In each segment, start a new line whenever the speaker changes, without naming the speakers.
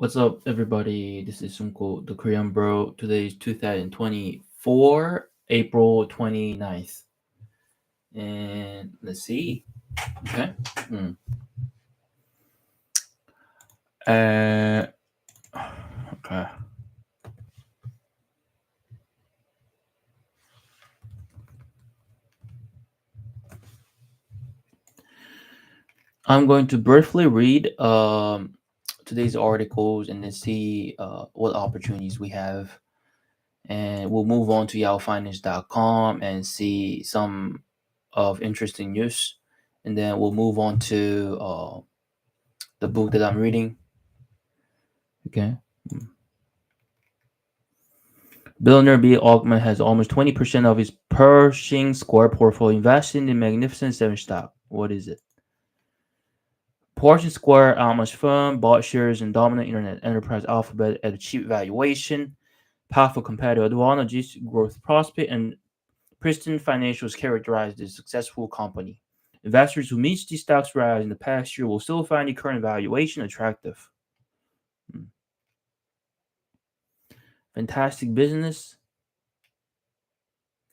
What's up, everybody? This is Sunko, the Korean Bro. Today is 2024, April 29th. And let's see. Okay. Hmm. Uh, okay. I'm going to briefly read today's articles and then see what opportunities we have. And we'll move on to yaofinance.com and see some of interesting news. And then we'll move on to the book that I'm reading. Okay. Billionaire Bill Ackman has almost 20% of his Pershing Square portfolio invested in Magnificent Seven stock. What is it? Pershing Square, Alma's firm, bought shares in dominant internet enterprise Alphabet at a cheap valuation, powerful competitive advantages, growth prospect, and pristine financials characterized this successful company. Investors who missed the stock's rise in the past year will still find the current valuation attractive. Hmm. Fantastic business.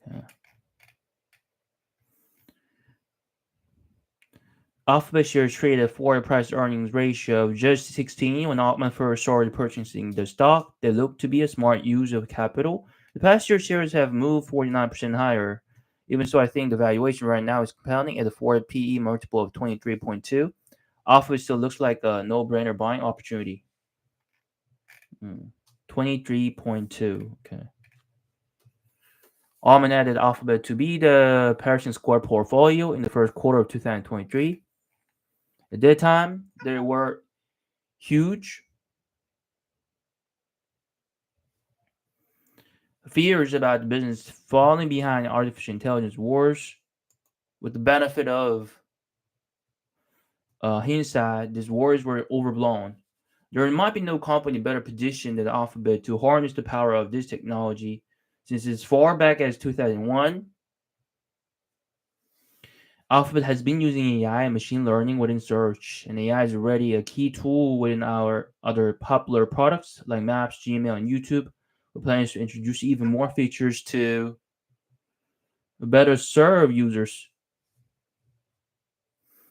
Yeah. Alphabet shares traded at a forward price earnings ratio of just 16 when Altman first started purchasing the stock. They look to be a smart use of capital. The past year shares have moved 49% higher. Even so, I think the valuation right now is compelling at a forward PE multiple of 23.2. Alphabet still looks like a no-brainer buying opportunity. 23.2. Okay. Altman added Alphabet to be the Pershing Square portfolio in the first quarter of 2023. At that time, there were huge fears about the business falling behind artificial intelligence wars. With the benefit of hindsight, these wars were overblown. There might be no company better positioned than Alphabet to harness the power of this technology. Since as far back as 2001, Alphabet has been using AI and machine learning within search, and AI is already a key tool within our other popular products like Maps, Gmail, and YouTube. We're planning to introduce even more features to better serve users.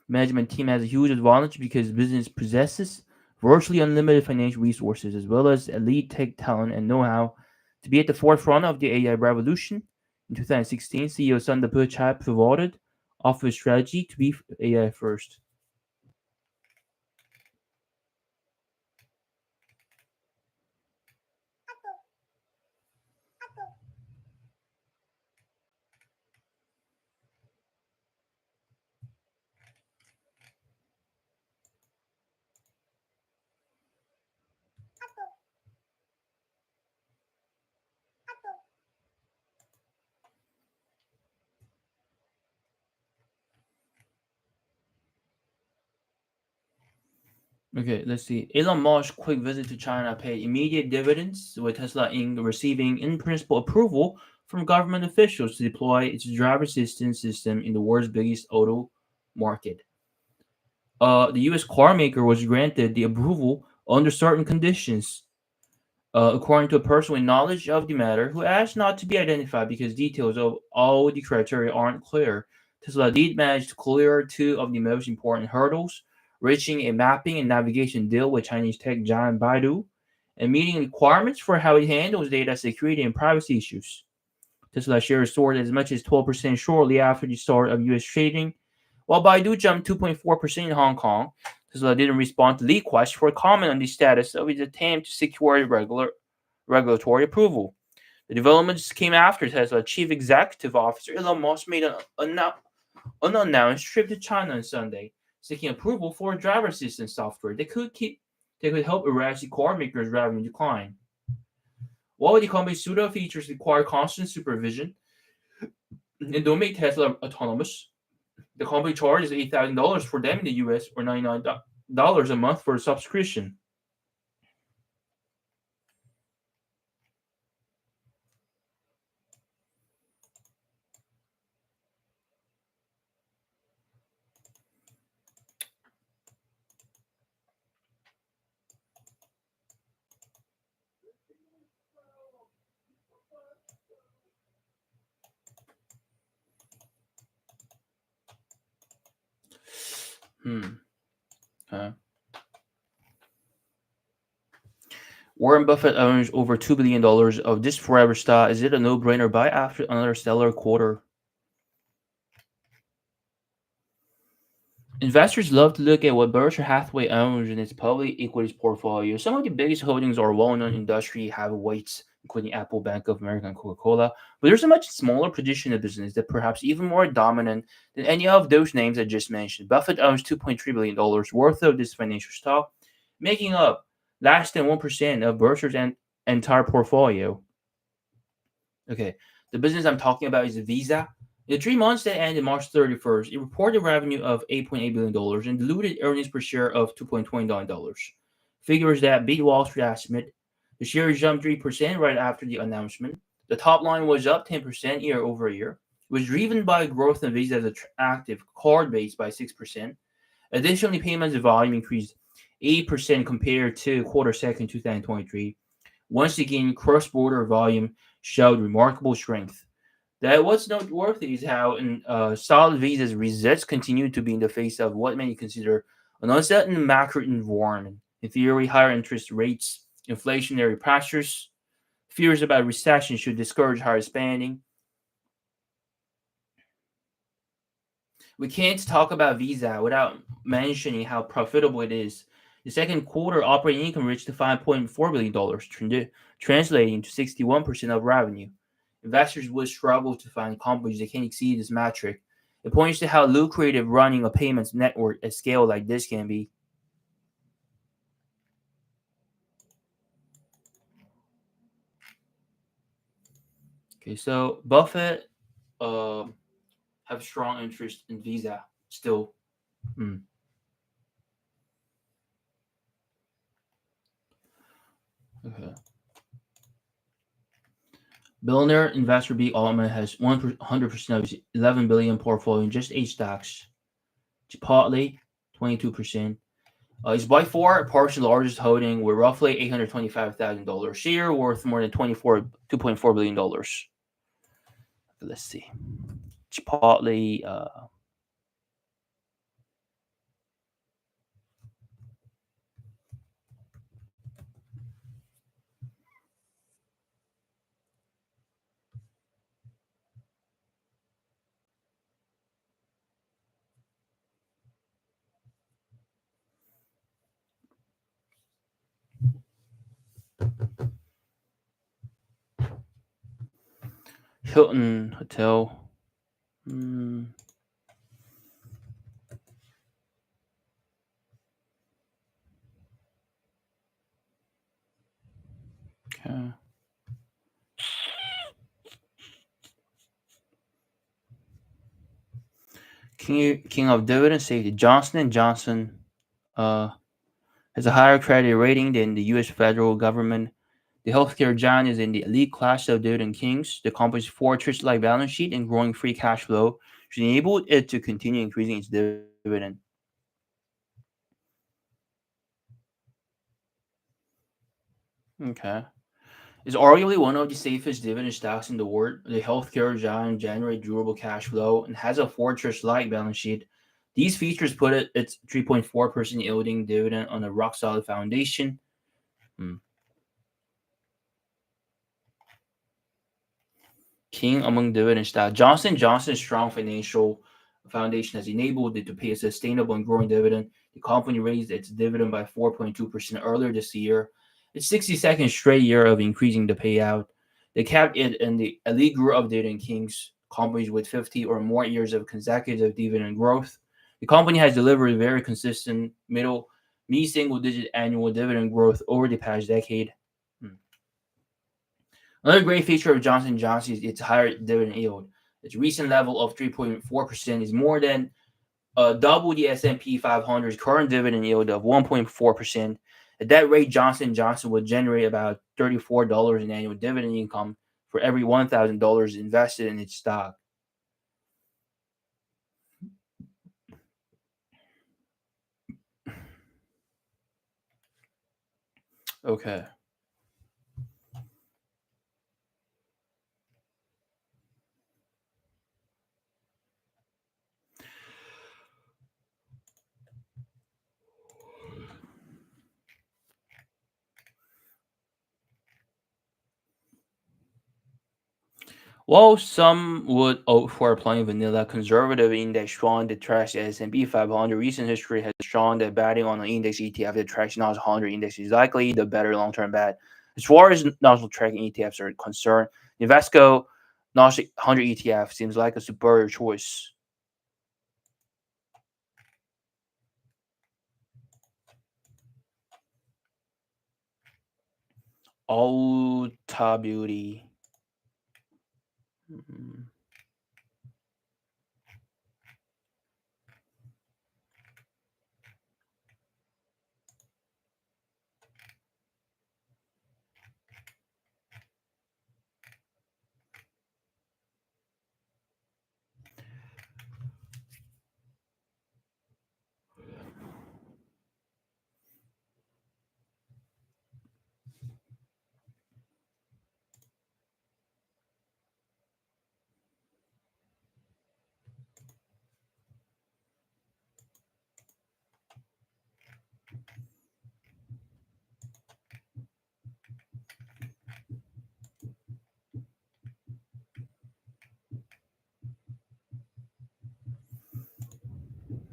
Management team has a huge advantage because business possesses virtually unlimited financial resources as well as elite tech talent and know-how to be at the forefront of the AI revolution. In 2016, CEO Sundar Pichai pivoted off his strategy to be AI first. Okay, let's see. Elon Musk's quick visit to China paid immediate dividends, with Tesla Inc. receiving in-principle approval from government officials to deploy its driver assistance system in the world's biggest auto market. The U.S. car maker was granted the approval under certain conditions, according to a person with knowledge of the matter who asked not to be identified because details of all the criteria aren't clear. Tesla did manage to clear two of the most important hurdles, reaching a mapping and navigation deal with Chinese tech giant Baidu, and meeting requirements for how it handles data security and privacy issues. Tesla shares soared as much as 12% shortly after the start of U.S. trading, while Baidu jumped 2.4% in Hong Kong. Tesla didn't respond to the request for comment on the status of its attempt to secure regulatory approval. The developments came after Tesla chief executive officer Elon Musk made an unannounced trip to China on Sunday, seeking approval for a driver assistance software that could help arrest the car maker's revenue decline. While the company's pseudo features require constant supervision and don't make Tesla autonomous, the company charges $8,000 for them in the US or $99 a month for a subscription. Okay. Warren Buffett owns over $2 billion of this forever stock. Is it a no-brainer buy after another stellar quarter? Investors love to look at what Berkshire Hathaway owns in its public equities portfolio. Some of the biggest holdings are well-known industry heavyweights, including Apple, Bank of America, and Coca-Cola. But there's a much smaller position of business that perhaps even more dominant than any of those names I just mentioned. Buffett owns $2.3 billion worth of this financial stock, making up less than 1% of Berkshire's entire portfolio. Okay, the business I'm talking about is Visa. In the 3 months that ended March 31st, it reported revenue of $8.8 billion and diluted earnings per share of $2.29. Figures that beat Wall Street estimate. The share jumped 3% right after the announcement. The top line was up 10% year over year. It was driven by growth in Visa's active card base by 6%. Additionally, payments volume increased 8% compared to quarter second 2023. Once again, cross-border volume showed remarkable strength. That what's noteworthy is how solid Visa's results continue to be in the face of what many consider an uncertain macro environment. In theory, higher interest rates, inflationary pressures, fears about recession should discourage higher spending. We can't talk about Visa without mentioning how profitable it is. The second quarter operating income reached $5.4 billion, translating to 61% of revenue. Investors will struggle to find companies that can exceed this metric. It points to how lucrative running a payments network at scale like this can be. Okay, so Buffett have strong interest in Visa still. Mm, okay. Billionaire investor B. Altman has 100% of his 11 billion portfolio in just 8 stocks. Chipotle, 22%. It's by far Park's largest holding with roughly $825,000 share worth more than $2.4 billion. Let's see. Chipotle, Hilton Hotel. Mm, okay. King of dividend safety. Johnson and Johnson uh, has a higher credit rating than the U.S. federal government. The healthcare giant is in the elite class of dividend kings. The company's fortress-like balance sheet and growing free cash flow should enable it to continue increasing its dividend. Okay. Is arguably one of the safest dividend stocks in the world. The healthcare giant generates durable cash flow and has a fortress-like balance sheet. These features put its 3.4% yielding dividend on a rock-solid foundation. Hmm. King among dividend stocks. Johnson Johnson's strong financial foundation has enabled it to pay a sustainable and growing dividend. The company raised its dividend by 4.2% earlier this year. It's 62nd straight year of increasing the payout. They kept it in the elite group of dividend kings, companies with 50 or more years of consecutive dividend growth. The company has delivered very consistent single digit annual dividend growth over the past decade. Hmm. Another great feature of Johnson & Johnson is its higher dividend yield. Its recent level of 3.4% is more than double the S&P 500's current dividend yield of 1.4%. At that rate, Johnson & Johnson would generate about $34 in annual dividend income for every $1,000 invested in its stock. Okay. While some would opt for a plain vanilla conservative index fund that tracks the S&P 500, recent history has shown that betting on an index ETF that tracks Nas 100 index is likely the better long-term bet. As far as notional tracking ETFs are concerned, Invesco Nas 100 ETF seems like a superior choice. Ulta Beauty. Mhm.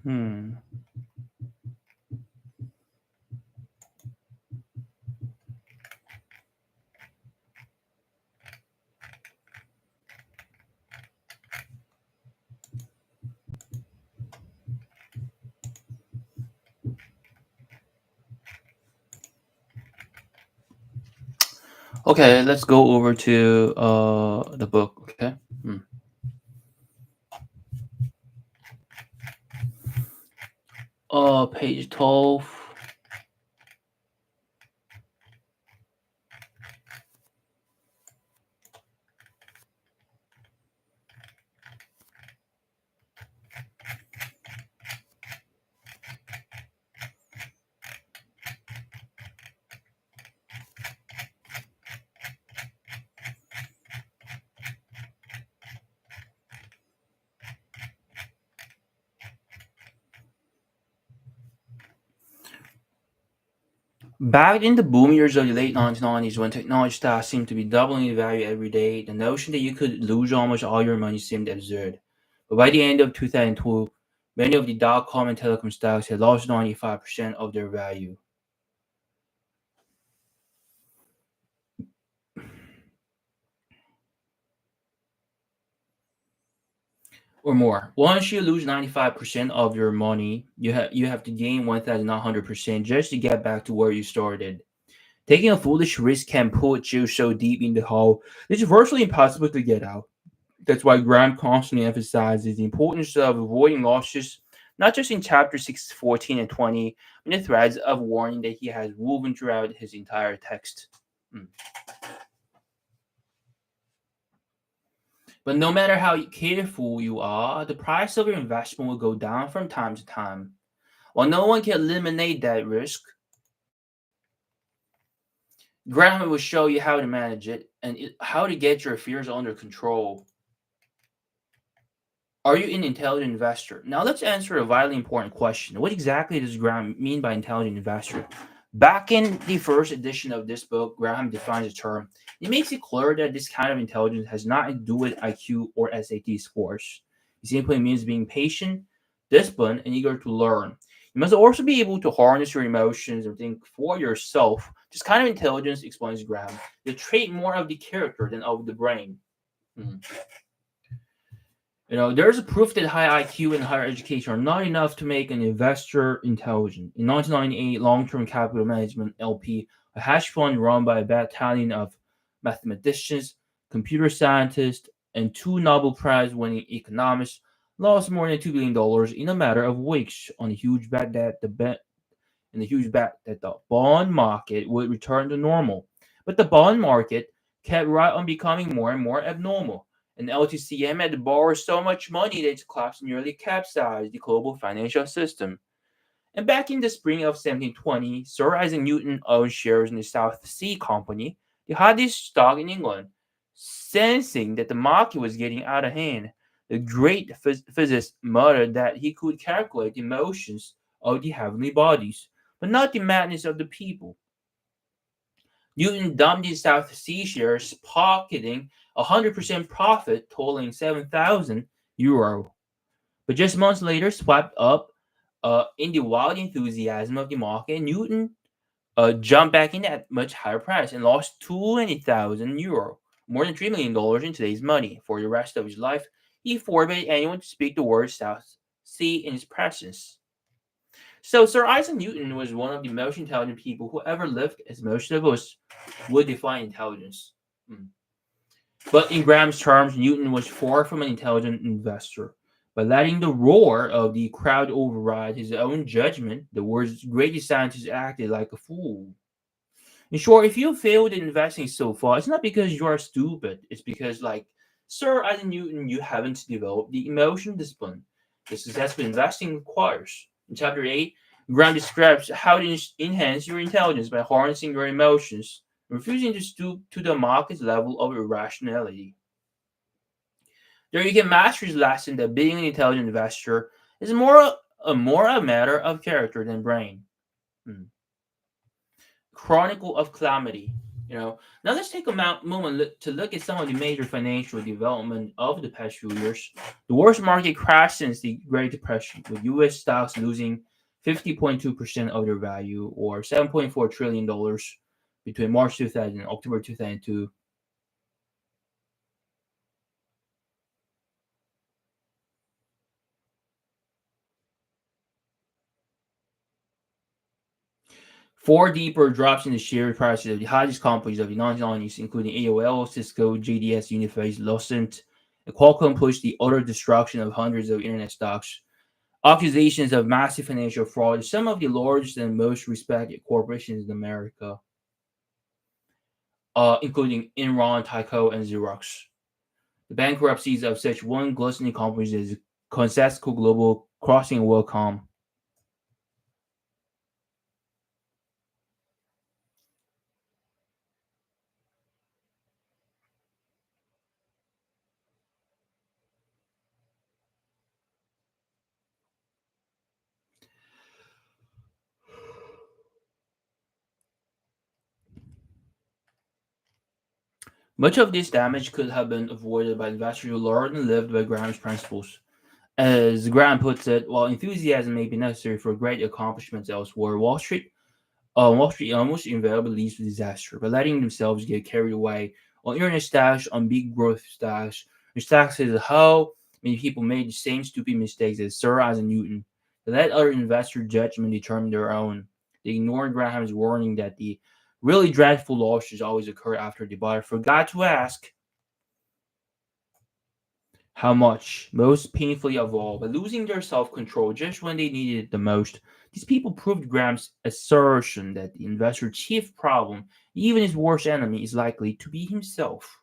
Hmm. Okay, let's go over to the book. Okay. Hmm. Page 12. Back in the boom years of the late 1990s, when technology stocks seemed to be doubling in value every day, the notion that you could lose almost all your money seemed absurd. But by the end of 2002, many of the dot-com and telecom stocks had lost 95% of their value or more. Once you lose 95% of your money, you have to gain 1,900% just to get back to where you started. Taking a foolish risk can put you so deep in the hole, it's virtually impossible to get out. That's why Graham constantly emphasizes the importance of avoiding losses, not just in chapter 6, 14, and 20, but in the threads of warning that he has woven throughout his entire text. Mm. But no matter how careful you are, the price of your investment will go down from time to time. While no one can eliminate that risk, Graham will show you how to manage it and how to get your fears under control. Are you an intelligent investor? Now let's answer a vitally important question. What exactly does Graham mean by intelligent investor? Back in the first edition of this book, Graham defines the term. He makes it clear that this kind of intelligence has nothing to do with IQ or SAT scores. It simply means being patient, disciplined, and eager to learn. You must also be able to harness your emotions and think for yourself. This kind of intelligence, explains Graham, the trait more of the character than of the brain. Mhm. There's a proof that high IQ and higher education are not enough to make an investor intelligent. In 1998, Long-Term Capital Management (LP), a hedge fund run by a battalion of mathematicians, computer scientists, and two Nobel Prize-winning economists, lost more than $2 billion in a matter of weeks on a huge bet that the bond market would return to normal. But the bond market kept right on becoming more and more abnormal. And LTCM had borrowed so much money that its collapse nearly capsized the global financial system. And back in the spring of 1720, Sir Isaac Newton owned shares in the South Sea Company, the hottest stock in England. Sensing that the market was getting out of hand, the great physicist muttered that he could calculate the motions of the heavenly bodies, but not the madness of the people. Newton dumped the South Sea shares, pocketing 100% profit totaling 7,000 euro. But just months later, swept up in the wild enthusiasm of the market, Newton jumped back in at much higher price and lost 20,000 euro, more than $3 million in today's money. For the rest of his life, he forbade anyone to speak the word South Sea in his presence. So Sir Isaac Newton was one of the most intelligent people who ever lived, as most of us would define intelligence. Hmm. But in Graham's terms, Newton was far from an intelligent investor. By letting the roar of the crowd override his own judgment, the world's greatest scientist acted like a fool. In short, if you failed in investing so far, it's not because you are stupid. It's because, like Sir Isaac Newton, you haven't developed the emotional discipline that successful investing requires. In Chapter 8, Graham describes how to enhance your intelligence by harnessing your emotions, refusing to stoop to the market's level of irrationality. There you can master his lesson that being an intelligent investor is more a matter of character than brain. Hmm. Chronicle of Calamity. Now let's take a moment to look at some of the major financial development of the past few years. The worst market crash since the Great Depression, with U.S. stocks losing 50.2% of their value, or $7.4 trillion, between March 2000 and October 2002. Four deeper drops in the share prices of the hottest companies of the 1990s, including AOL, Cisco, JDS, Uniphase, Lucent, and Qualcomm, pushed the utter destruction of hundreds of internet stocks. Accusations of massive financial fraud, some of the largest and most respected corporations in America, including Enron, Tyco, and Xerox. The bankruptcies of such one glistening companies as Conseco Global, Crossing, and Wellcome. Much of this damage could have been avoided by investors who learned and lived by Graham's principles. As Graham puts it, while enthusiasm may be necessary for great accomplishments elsewhere, Wall Street almost invariably leads to disaster by letting themselves get carried away on internet stocks, on big growth stocks. The stocks says how many people made the same stupid mistakes as Sir Isaac Newton. They let other investor judgment determine their own. They ignored Graham's warning that the really dreadful losses always occur after the buyer forgot to ask how much, most painfully of all, by losing their self control just when they needed it the most. These people proved Graham's assertion that the investor's chief problem, even his worst enemy, is likely to be himself.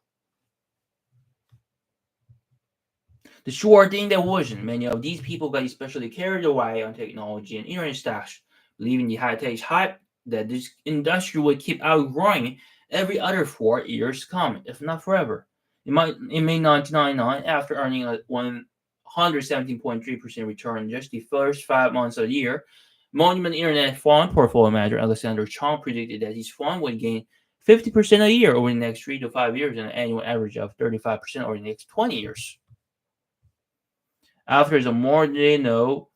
The sure thing that wasn't, many of these people got especially carried away on technology and internet stocks, believing the high tech hype that this industry would keep outgrowing every other 4 years coming, if not forever. In May 1999, after earning a 117.3% return in just the first 5 months of the year, Monument Internet Fund portfolio manager Alexander Chong predicted that his fund would gain 50% a year over the next 3 to 5 years and an annual average of 35% over the next 20 years. After the more they know,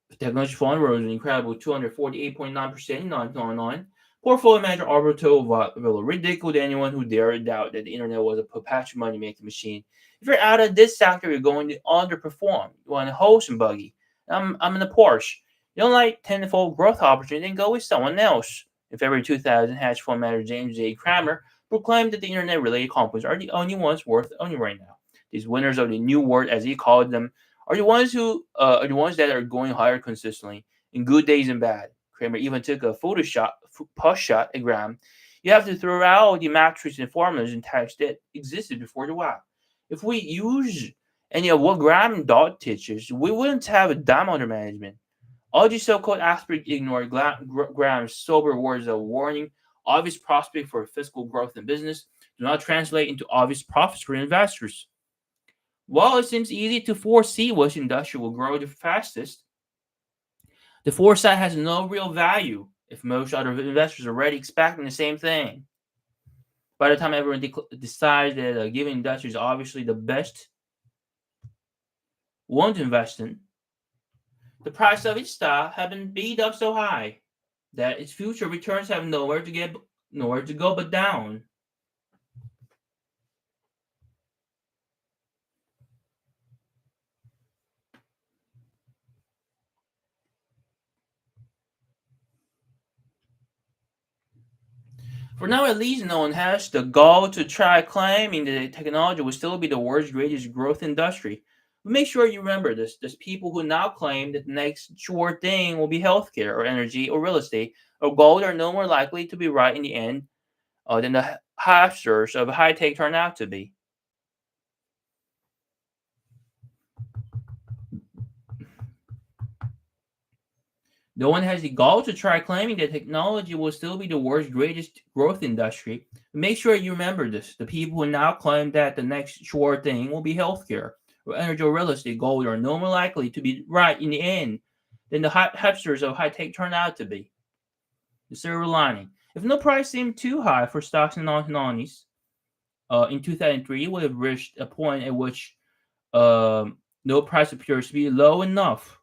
the technology fund rose an incredible 248.9% in 1999. Portfolio manager Alberto Villa ridiculed anyone who dared doubt that the internet was a perpetual money making machine. If you're out of this sector, you're going to underperform. You want a wholesome buggy. I'm in a Porsche. You don't like tenfold growth opportunity, then go with someone else. In February 2000, hedge fund manager James J. Kramer proclaimed that the internet related companies are the only ones worth owning right now. These winners of the new world, as he called them, are the ones that are going higher consistently in good days and bad. Kramer even took a post shot at Graham. You have to throw out all the matrices and formulas and types that existed before the web. If we use any of what Graham dot teaches, we wouldn't have a dime under management. All these so-called experts ignore Graham's sober words of warning. Obvious prospect for fiscal growth in business do not translate into obvious profits for investors. While it seems easy to foresee which industry will grow the fastest, the foresight has no real value if most other investors are already expecting the same thing. By the time everyone decides that a given industry is obviously the best one to invest in, the price of its stock have been beat up so high that its future returns have nowhere to go but down. For now, at least, no one has the gall to try claiming that technology will still be the world's greatest growth industry. But make sure you remember this. There's people who now claim that the next sure thing will be healthcare or energy or real estate or gold are no more likely to be right in the end than the hamsters of high tech turn out to be. No one has the gall to try claiming that technology will still be the world's greatest growth industry. Make sure you remember this. The people who now claim that the next sure thing will be healthcare or energy or real estate, gold are no more likely to be right in the end than the hipsters of high tech turn out to be. The silver lining. If no price seemed too high for stocks in the 1990s, in 2003, it would have reached a point at which no price appears to be low enough.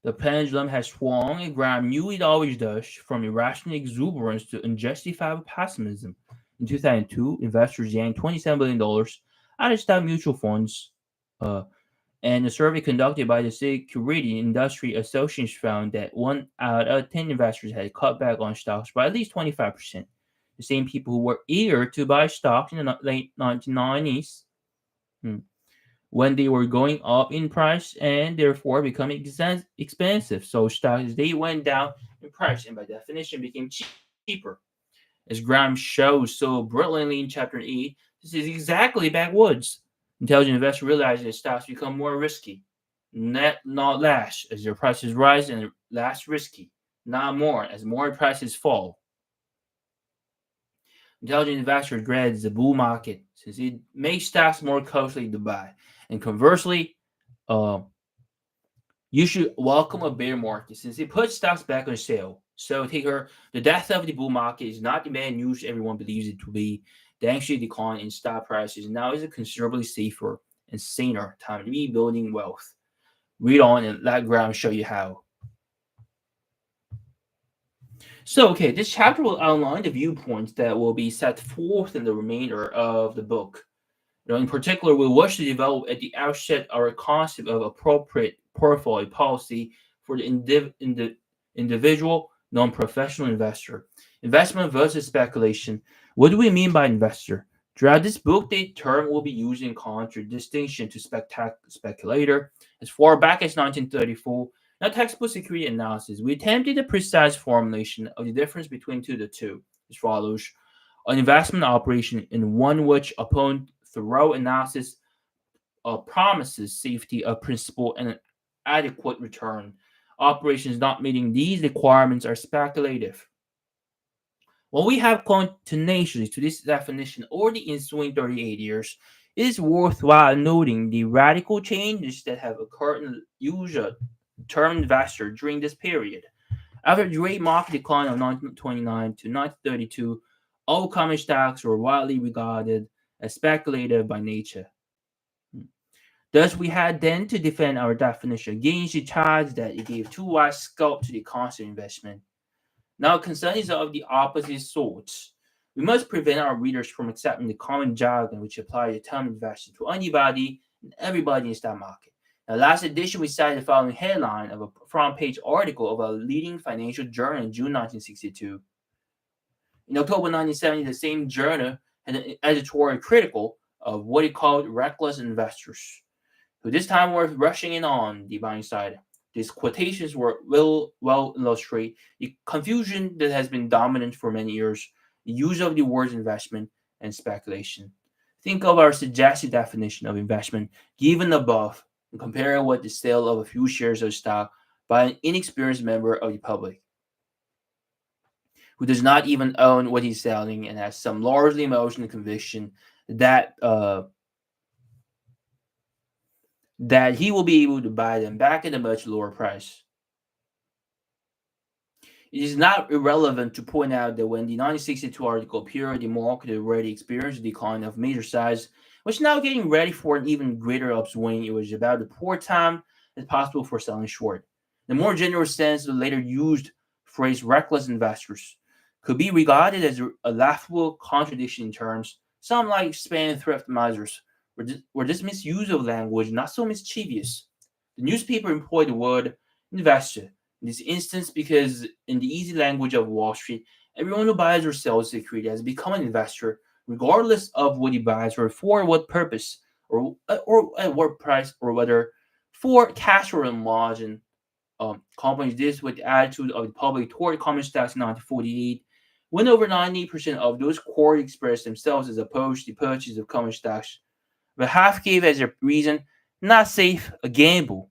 The pendulum has swung, and Graham knew it always does, from irrational exuberance to unjustifiable pessimism. In 2002, investors yanked $27 billion out of stock mutual funds, uh, and a survey conducted by the Security Industry Association found that 1 out of 10 investors had cut back on stocks by at least 25%. The same people who were eager to buy stocks in the late 1990s, hmm, when they were going up in price and therefore becoming expensive. So stocks they went down in price and by definition became cheaper. As Graham shows so brilliantly in chapter 8, this is exactly backwoods. Intelligent investors realize that stocks become more risky, not less, as their prices rise and less risky, not more, as more prices fall. Intelligent investor dreads the bull market since it makes stocks more costly to buy. And conversely, uh, you should welcome a bear market since it puts stocks back on sale. So, Taker, the death of the bull market is not the bad news everyone believes it to be. The actual decline in stock prices now is a considerably safer and saner time to be building wealth. Read on and let Graham show you how. So, okay, this chapter will outline the viewpoints that will be set forth in the remainder of the book. In particular, we wish to develop at the outset our concept of appropriate portfolio policy for the individual non-professional investor. Investment versus speculation. What do we mean by investor? Throughout this book, the term will be used in contradistinction to speculator. As far back as 1934, in a textbook security analysis, we attempted a precise formulation of the difference between the two as follows. An investment operation in one which, upon thorough analysis, promises safety of principal and an adequate return. Operations not meeting these requirements are speculative. While we have clung tenaciously to this definition over the ensuing 38 years, it is worthwhile noting the radical changes that have occurred in the use of term investor during this period. After the great market decline of 1929 to 1932, all common stocks were widely regarded as speculative by nature. Thus, we had then to defend our definition against the charge that it gave too wide scope to the constant investment. Now, concern is of the opposite sort. We must prevent our readers from accepting the common jargon which apply the term investing to anybody and everybody in the stock market. Now, last edition, we cited the following headline of a front page article of a leading financial journal in June 1962. In October 1970, the same journal had an editorial critical of what it called reckless investors, who this time were rushing in on the buying side. These quotations were well illustrate the confusion that has been dominant for many years, the use of the words investment and speculation. Think of our suggested definition of investment given above and compare it with the sale of a few shares of stock by an inexperienced member of the public who does not even own what he's selling and has some largely emotional conviction that he will be able to buy them back at a much lower price. It is not irrelevant to point out that when the 1962 article appeared, the market already experienced a decline of major size, was now getting ready for an even greater upswing. It was about the poor time as possible for selling short. The more generous sense, the later used phrase reckless investors could be regarded as a laughable contradiction in terms. Some, like spendthrift misers, were this misuse of language not so mischievous. The newspaper employed the word investor in this instance because, in the easy language of Wall Street, everyone who buys or sells security has become an investor, regardless of what he buys or for what purpose, or at what price, or whether for cash or in margin. Companies this with the attitude of the public toward common stocks in 1948, when over 90% of those core expressed themselves as opposed to the purchase of common stocks, but half gave as a reason not safe, a gamble.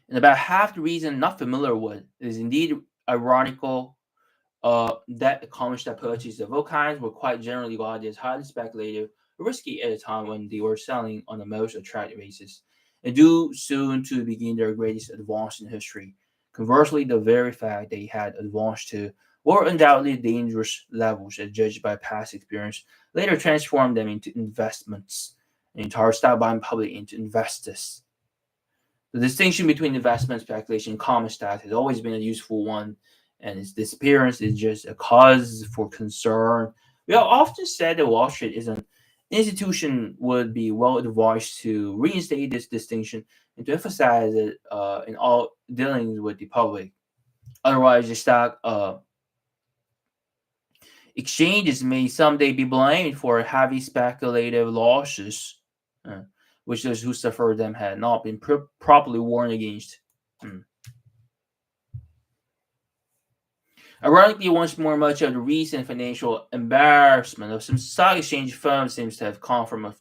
And about half the reason not familiar with it is indeed ironical that the common stock purchases of all kinds were quite generally regarded as highly speculative or risky at a time when they were selling on the most attractive basis, and due soon to begin their greatest advance in history. Conversely, the very fact they had advanced to were undoubtedly dangerous levels as judged by past experience later transformed them into investments, the entire stock buying public into investors. The distinction between investment speculation and common stock has always been a useful one, and its disappearance is just a cause for concern. We have often said that Wall Street is an institution would be well advised to reinstate this distinction and to emphasize it in all dealings with the public. Otherwise, the stock exchanges may someday be blamed for heavy speculative losses, uh, which those who suffered them had not been properly warned against. Hmm. Ironically, once more, much of the recent financial embarrassment of some stock exchange firms seems to have come from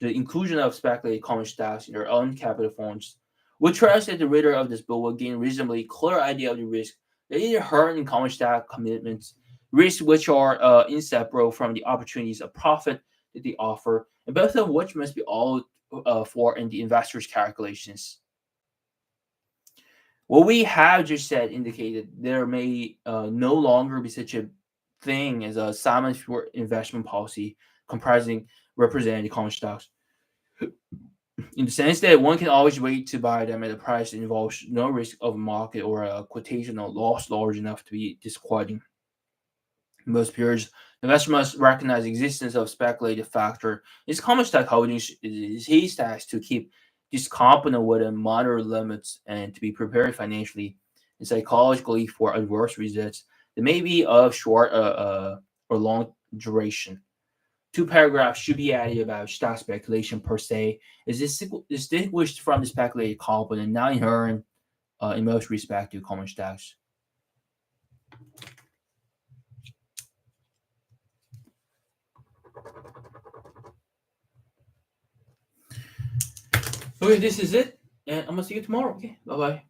the inclusion of speculative common stocks in their own capital funds. We trust that the reader of this book will gain a reasonably clear idea of the risk that is inherent in common stock commitments, risks which are inseparable from the opportunities of profit that they offer, and both of which must be all for in the investor's calculations. What we have just said indicated there may no longer be such a thing as a Simon Stewart investment policy comprising representing common stocks, in the sense that one can always wait to buy them at a price that involves no risk of market or a quotational loss large enough to be disquieting. In most periods, the investor must recognize the existence of speculative factor. His common stock holdings is his task to keep this component within moderate limits and to be prepared financially and psychologically for adverse results that may be of short or long duration. Two paragraphs should be added about stock speculation per se, is distinguished from the speculative component not inherent in most respect to common stocks. Okay, this is it, and I'm gonna see you tomorrow. Okay, bye bye.